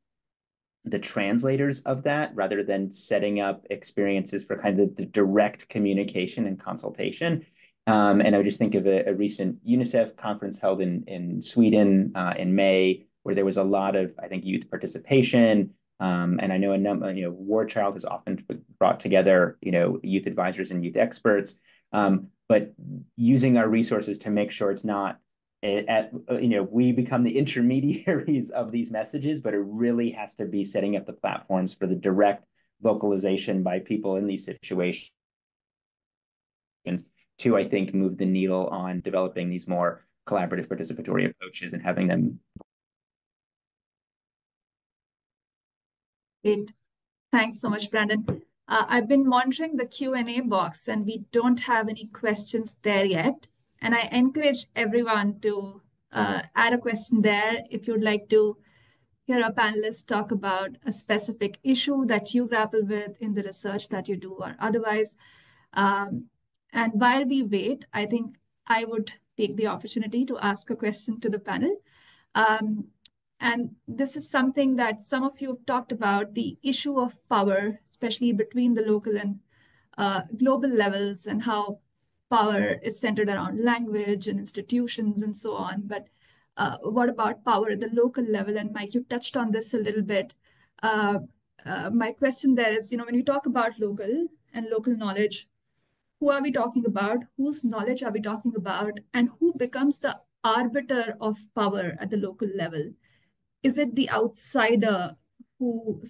translators of that, rather than setting up experiences for kind of the direct communication and consultation. And I would just think of a recent UNICEF conference held in Sweden in May, where there was a lot of, I think, youth participation. And I know a number, War Child has often brought together, youth advisors and youth experts, but using our resources to make sure it's not we become the intermediaries of these messages, but it really has to be setting up the platforms for the direct vocalization by people in these situations to, I think, move the needle on developing these more collaborative participatory approaches and having them. Great. Thanks so much, Brandon. I've been monitoring the Q&A box, and we don't have any questions there yet. And I encourage everyone to add a question there if you'd like to hear our panelists talk about a specific issue that you grapple with in the research that you do or otherwise. And while we wait, I think I would take the opportunity to ask a question to the panel. And this is something that some of you have talked about, the issue of power, especially between the local and global levels, and how power is centered around language and institutions and so on. But what about power at the local level? And Mike, you touched on this a little bit. My question there is, when we talk about local and local knowledge, who are we talking about? Whose knowledge are we talking about? And who becomes the arbiter of power at the local level? Is it the outsider who,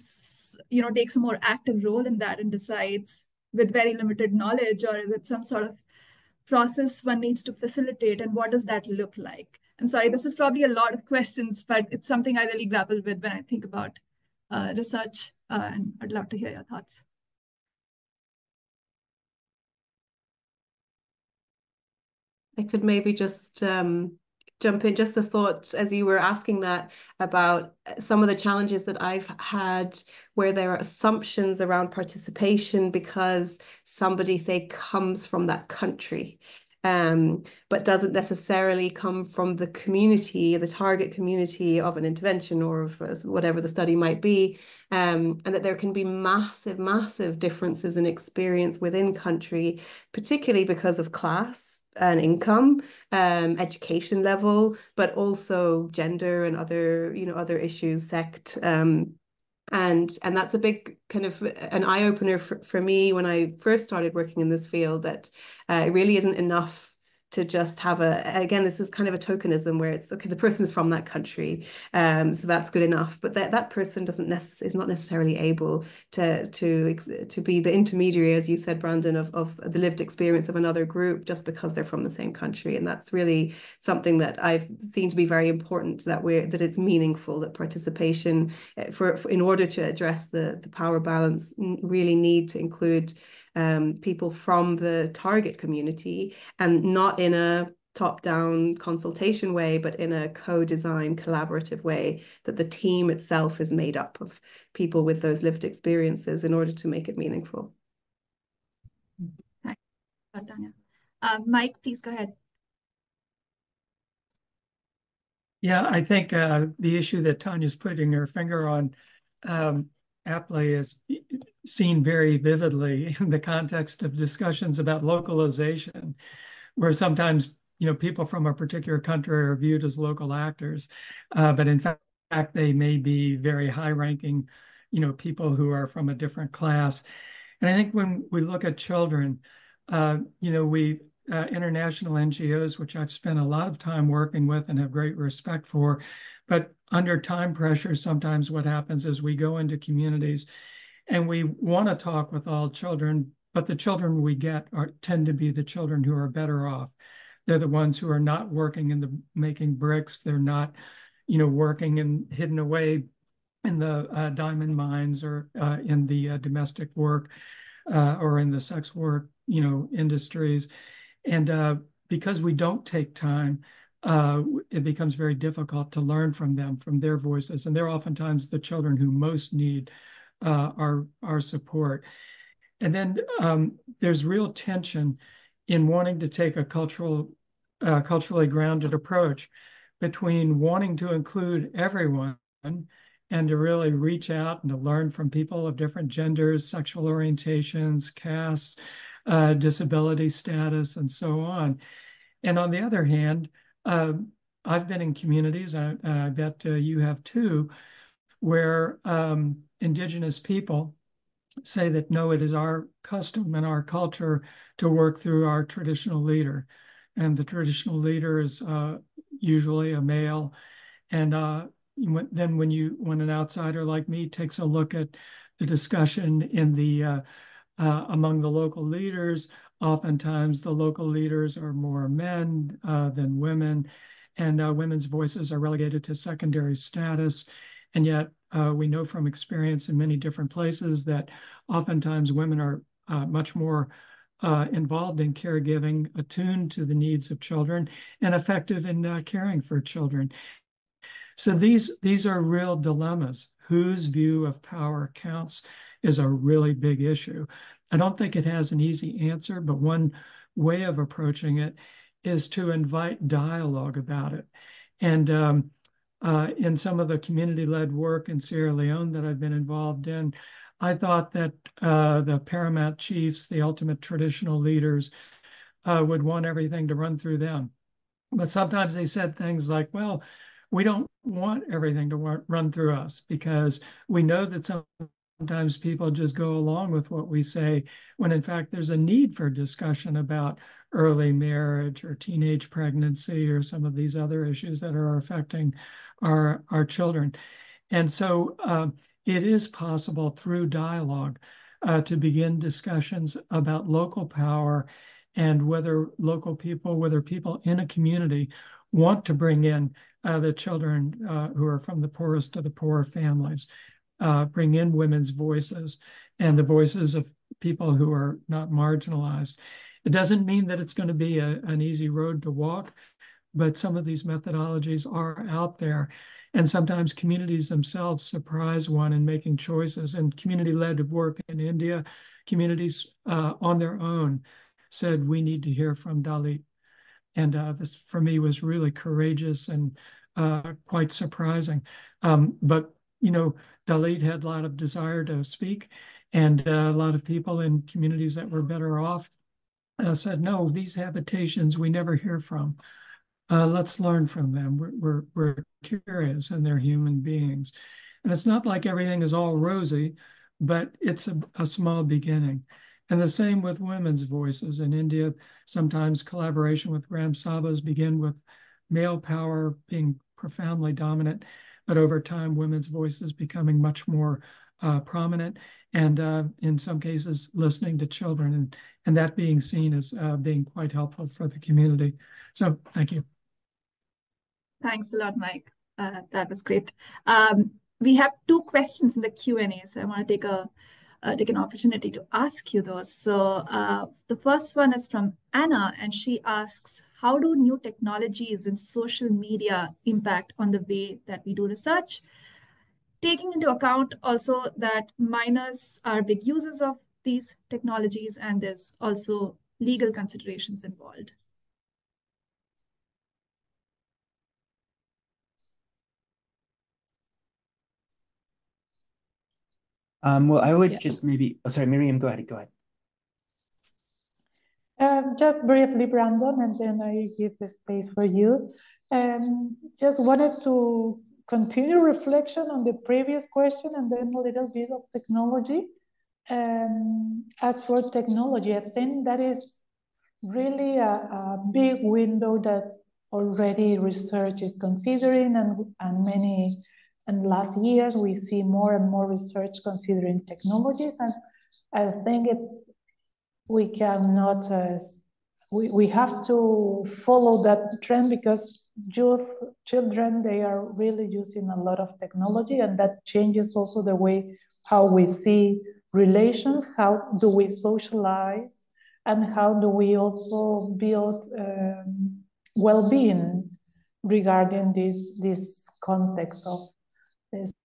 takes a more active role in that and decides with very limited knowledge, or is it some sort of process one needs to facilitate, and what does that look like? I'm sorry, this is probably a lot of questions, but it's something I really grapple with when I think about research, and I'd love to hear your thoughts. I could maybe just jump in, just the thought as you were asking that about some of the challenges that I've had where there are assumptions around participation because somebody, say, comes from that country, but doesn't necessarily come from the community, the target community of an intervention or of whatever the study might be, and that there can be massive, massive differences in experience within country, particularly because of class and income, education level, but also gender and other, other issues, sect, and that's a big kind of an eye-opener for me when I first started working in this field, that it really isn't enough to just have again, this is kind of a tokenism where it's, okay, the person is from that country, so that's good enough. But that person is not necessarily able to be the intermediary, as you said, Brandon, of the lived experience of another group just because they're from the same country. And that's really something that I've seen to be very important, that it's meaningful, that participation in order to address the power balance really need to include people from the target community, and not in a top-down consultation way, but in a co-design collaborative way, that the team itself is made up of people with those lived experiences in order to make it meaningful. Thanks, Tania. Mike, please go ahead. Yeah, I think the issue that Tania's putting her finger on aptly is seen very vividly in the context of discussions about localization, where sometimes people from a particular country are viewed as local actors, but in fact they may be very high-ranking people who are from a different class. And I think when we look at children, international NGOs, which I've spent a lot of time working with and have great respect for, but under time pressure, sometimes what happens is we go into communities and we want to talk with all children, but the children we get tend to be the children who are better off. They're the ones who are not working in making bricks. They're not, working and hidden away in the diamond mines, or in the domestic work, or in the sex work, industries. And because we don't take time, it becomes very difficult to learn from them, from their voices. And they're oftentimes the children who most need our support. And then there's real tension in wanting to take a culturally grounded approach between wanting to include everyone and to really reach out and to learn from people of different genders, sexual orientations, castes, disability status, and so on. And on the other hand, I've been in communities, I bet you have too, where Indigenous people say that no, it is our custom and our culture to work through our traditional leader. And the traditional leader is usually a male. And then when an outsider like me takes a look at the discussion in the among the local leaders, oftentimes the local leaders are more men than women, and women's voices are relegated to secondary status. And yet we know from experience in many different places that oftentimes women are much more involved in caregiving, attuned to the needs of children, and effective in caring for children. So these are real dilemmas. Whose view of power counts is a really big issue. I don't think it has an easy answer, but one way of approaching it is to invite dialogue about it. And in some of the community-led work in Sierra Leone that I've been involved in, I thought that the paramount chiefs, the ultimate traditional leaders, would want everything to run through them. But sometimes they said things like, well, we don't want everything to run through us because we know that sometimes people just go along with what we say when in fact there's a need for discussion about early marriage or teenage pregnancy or some of these other issues that are affecting our children. And so it is possible through dialogue to begin discussions about local power and whether people in a community want to bring in the children who are from the poorest of the poor families, bring in women's voices and the voices of people who are not marginalized. It doesn't mean that it's going to be an easy road to walk, but some of these methodologies are out there. And sometimes communities themselves surprise one in making choices. And community-led work in India, communities on their own said, we need to hear from Dalit. And this, for me, was really courageous and quite surprising. But, you know, Dalit had a lot of desire to speak, and a lot of people in communities that were better off said, no, these habitations we never hear from. Let's learn from them. We're curious, and they're human beings. And it's not like everything is all rosy, but it's a small beginning. And the same with women's voices. In India, sometimes collaboration with Ram Sabhas begin with male power being profoundly dominant, but over time, women's voices becoming much more prominent, and in some cases, listening to children, and that being seen as being quite helpful for the community. So thank you. Thanks a lot, Mike. That was great. We have 2 questions in the Q&A, so I want to take an opportunity to ask you those. So the first one is from Anna, and she asks, how do new technologies in social media impact on the way that we do research? Taking into account also that minors are big users of these technologies, and there's also legal considerations involved. Well, I would just maybe, oh, sorry, Miryam, go ahead. Just briefly, Brandon, and then I give the space for you. Just wanted to continue reflection on the previous question and then a little bit of technology. As for technology, I think that is really a big window that already research is considering, and last years we see more and more research considering technologies, and I think we cannot we have to follow that trend because children, they are really using a lot of technology, and that changes also the way how we see relations, how do we socialize, and how do we also build well-being regarding this context of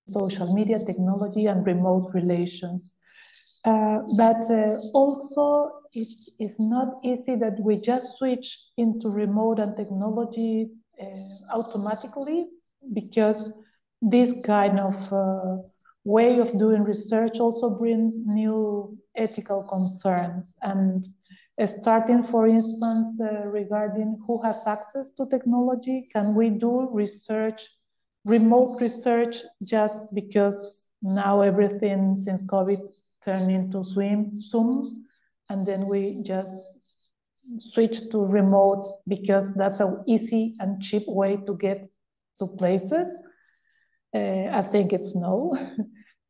social media technology and remote relations. But also it is not easy that we just switch into remote and technology automatically, because this kind of way of doing research also brings new ethical concerns. And starting, for instance, regarding who has access to technology, can we do research, remote research, just because now everything since COVID turned into Zoom, and then we just switch to remote because that's an easy and cheap way to get to places? I think it's no.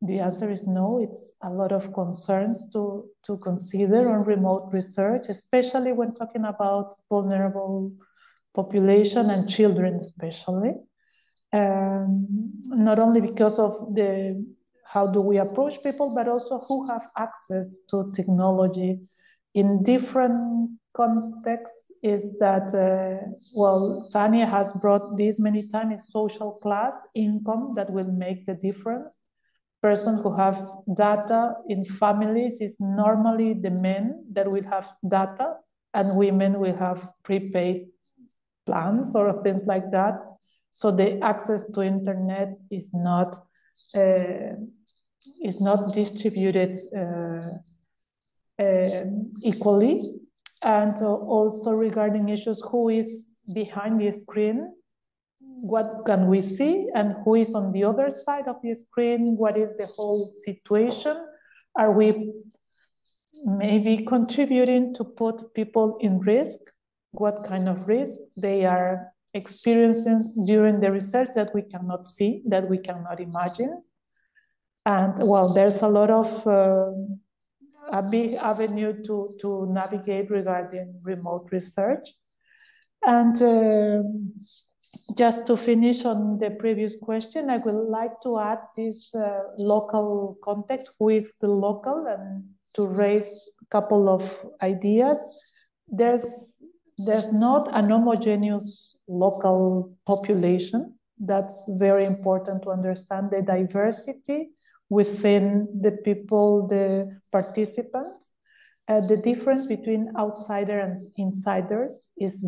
The answer is no. It's a lot of concerns to consider on remote research, especially when talking about vulnerable population and children especially. Not only because of how do we approach people, but also who have access to technology in different context is that, well, Tania has brought this many times, social class, income that will make the difference. Persons who have data in families is normally the men that will have data, and women will have prepaid plans or things like that. So the access to internet is not distributed equally. And also regarding issues, who is behind the screen, what can we see, and who is on the other side of the screen, what is the whole situation? Are we maybe contributing to put people in risk? What kind of risk they are experiencing during the research that we cannot see, that we cannot imagine? And well, there's a lot of a big avenue to navigate regarding remote research. And just to finish on the previous question, I would like to add this local context, who is the local, and to raise a couple of ideas. There's not an homogeneous local population. That's very important to understand the diversity within the people, the participants. The difference between outsider and insiders is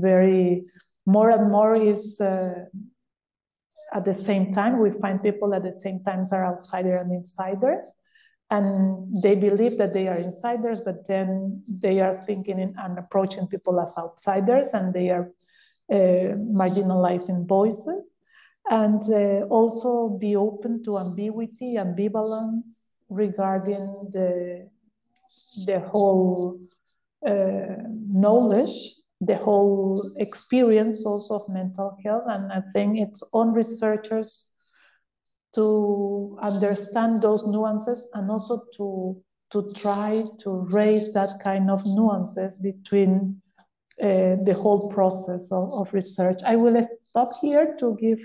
more and more is at the same time. We find people at the same time are outsider and insiders, and they believe that they are insiders, but then they are thinking and approaching people as outsiders, and they are marginalizing voices. And also be open to ambiguity, ambivalence regarding the whole knowledge, the whole experience also of mental health. And I think it's on researchers to understand those nuances, and also to try to raise that kind of nuances between the whole process of research. I will stop here to give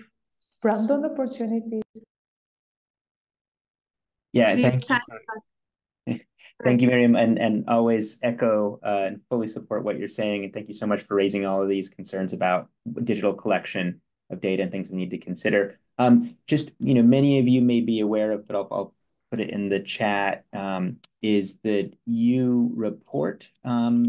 Brandon the opportunity. Yeah, thank you. Thank you, Miryam, and always echo and fully support what you're saying. And thank you so much for raising all of these concerns about digital collection of data and things we need to consider. Just, many of you may be aware of, but I'll put it in the chat, is the U-Report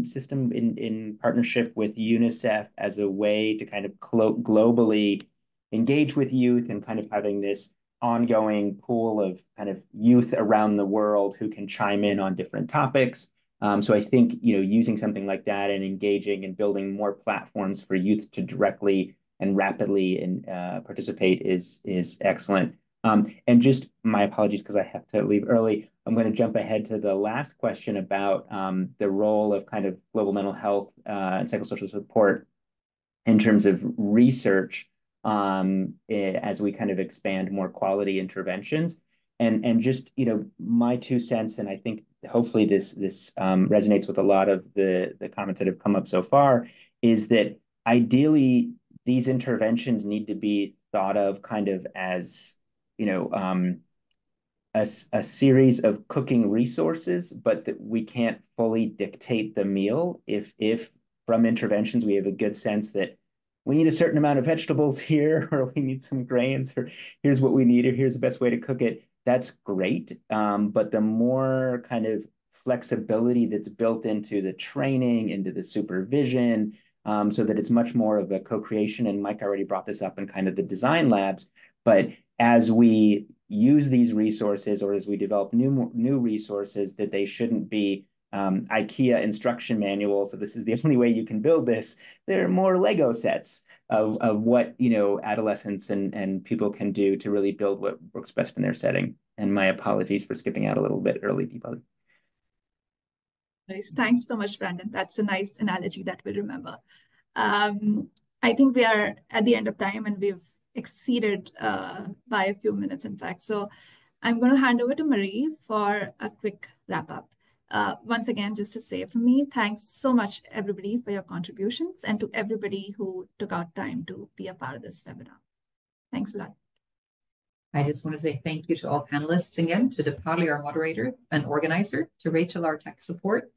system in partnership with UNICEF as a way to kind of globally engage with youth, and kind of having this ongoing pool of kind of youth around the world who can chime in on different topics. So I think, using something like that and engaging and building more platforms for youth to directly and rapidly participate is excellent. And just my apologies, because I have to leave early. I'm going to jump ahead to the last question about the role of kind of global mental health and psychosocial support in terms of research as we kind of expand more quality interventions. And just, my 2 cents, and I think hopefully this resonates with a lot of the comments that have come up so far, is that ideally these interventions need to be thought of kind of as, a series of cooking resources, but that we can't fully dictate the meal. If from interventions we have a good sense that we need a certain amount of vegetables here, or we need some grains, or here's what we need, or here's the best way to cook it, that's great. But the more kind of flexibility that's built into the training, into the supervision, so that it's much more of a co-creation, and Mike already brought this up in kind of the design labs, but as we use these resources, or as we develop new resources, that they shouldn't be IKEA instruction manuals, so this is the only way you can build this. There are more Lego sets of what adolescents and people can do to really build what works best in their setting. And my apologies for skipping out a little bit early, Deepali. Nice. Thanks so much, Brandon. That's a nice analogy that we'll remember. I think we are at the end of time, and we've exceeded by a few minutes, in fact. So I'm going to hand over to Marie for a quick wrap up. Once again, just to say from me, thanks so much, everybody, for your contributions, and to everybody who took out time to be a part of this webinar. Thanks a lot. I just want to say thank you to all panelists again, to Deepali, our moderator and organizer, to Rachel, our tech support.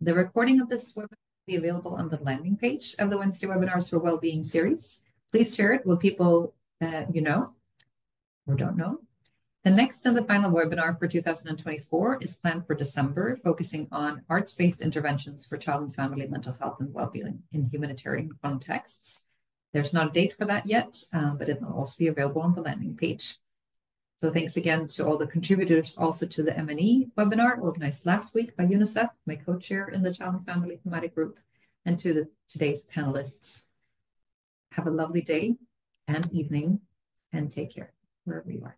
The recording of this webinar be available on the landing page of the Wednesday Webinars for Wellbeing series. Please share it with people you know or don't know. The next and the final webinar for 2024 is planned for December, focusing on arts-based interventions for child and family mental health and well-being in humanitarian contexts. There's not a date for that yet, but it will also be available on the landing page. So thanks again to all the contributors, also to the MNE webinar organized last week by UNICEF, my co-chair in the Child and Family Thematic Group, and to today's panelists. Have a lovely day and evening, and take care wherever you are.